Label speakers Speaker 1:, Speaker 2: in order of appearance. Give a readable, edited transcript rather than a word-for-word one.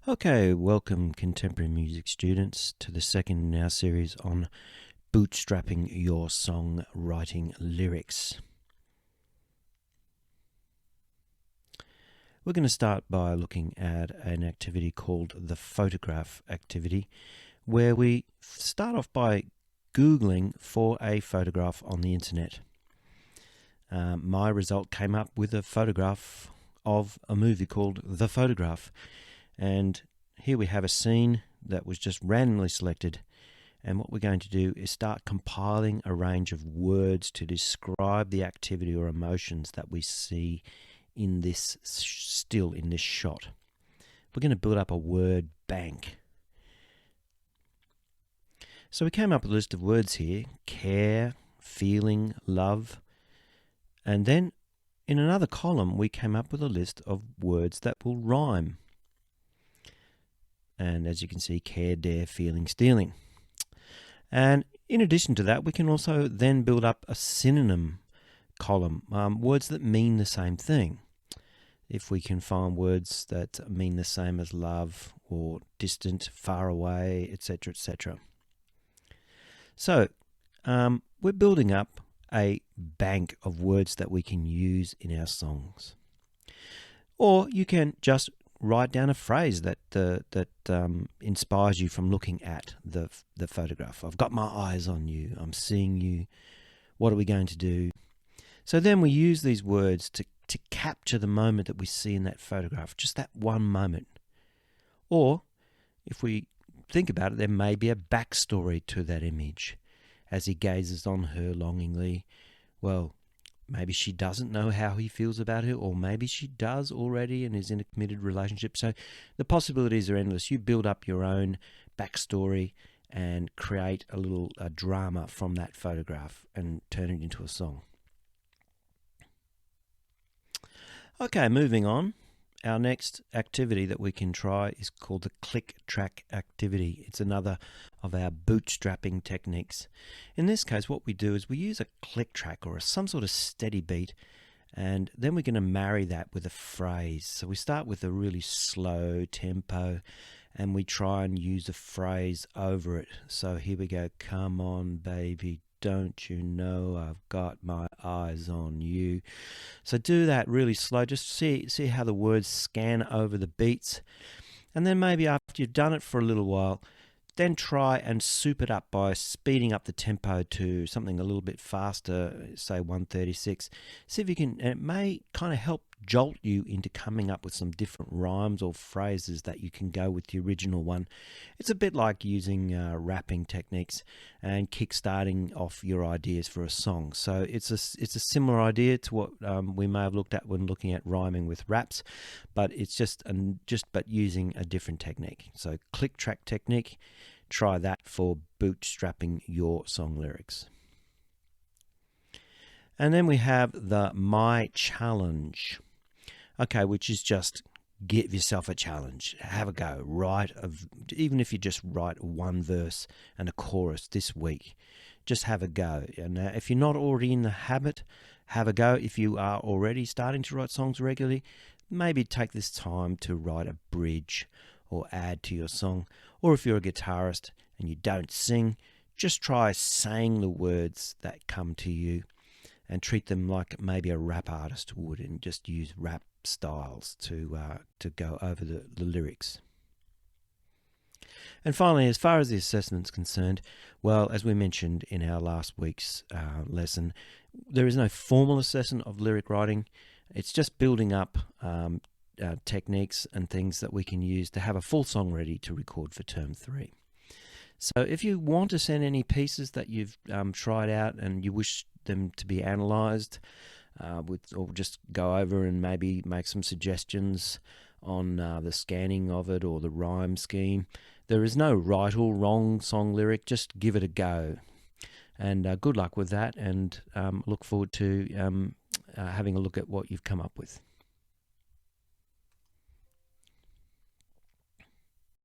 Speaker 1: Okay, welcome contemporary music students to the second in our series on bootstrapping your songwriting lyrics. We're going to start by looking at an activity called the photograph activity, where we start off by Googling for a photograph on the internet. My result came up with a photograph of a movie called The Photograph. And here we have a scene that was just randomly selected. And what we're going to do is start compiling a range of words to describe the activity or emotions that we see in this still in this shot. We're going to build up a word bank. So we came up with a list of words here: care, feeling, love. And then in another column, we came up with a list of words that will rhyme. And as you can see, care, dare, feeling, stealing. And in addition to that, we can also then build up a synonym column, words that mean the same thing. If we can find words that mean the same as love or distant, far away, etc., etc. So we're building up a bank of words that we can use in our songs. Or you can just write down a phrase that inspires you from looking at the photograph. I've got my eyes on you. I'm seeing you. What are we going to do? So then we use these words to capture the moment that we see in that photograph, just that one moment. Or if we think about it, there may be a backstory to that image. As he gazes on her longingly, well, maybe she doesn't know how he feels about her, or maybe she does already and is in a committed relationship. So the possibilities are endless. You build up your own backstory and create a little drama from that photograph and turn it into a song. Okay, moving on. Our next activity that we can try is called the click track activity. It's another of our bootstrapping techniques. In this case, what we do is we use a click track or some sort of steady beat, and then we're going to marry that with a phrase. So we start with a really slow tempo and we try and use a phrase over it. So here we go. Come on, baby. Don't you know I've got my eyes on you? So do that really slow. Just see how the words scan over the beats. And then maybe after you've done it for a little while, then try and soup it up by speeding up the tempo to something a little bit faster, say 136. See if you can, and it may kind of help jolt you into coming up with some different rhymes or phrases that you can go with the original one. It's a bit like using rapping techniques and kick-starting off your ideas for a song. So it's a similar idea to what we may have looked at when looking at rhyming with raps, but it's just using a different technique. So click track technique. Try that for bootstrapping your song lyrics. And then we have the My Challenge. Okay, which is just give yourself a challenge. Have a go. Even if you just write one verse and a chorus this week, just have a go. And if you're not already in the habit, have a go. If you are already starting to write songs regularly, maybe take this time to write a bridge or add to your song. Or if you're a guitarist and you don't sing, just try saying the words that come to you and treat them like maybe a rap artist would, and just use rap styles to go over the lyrics. And finally, as far as the assessment's concerned, well, as we mentioned in our last week's lesson, there is no formal assessment of lyric writing. It's just building up techniques and things that we can use to have a full song ready to record for term 3. So if you want to send any pieces that you've tried out and you wish them to be analysed, or just go over and maybe make some suggestions on the scanning of it or the rhyme scheme, there is no right or wrong song lyric. Just give it a go. And good luck with that, and look forward to having a look at what you've come up with.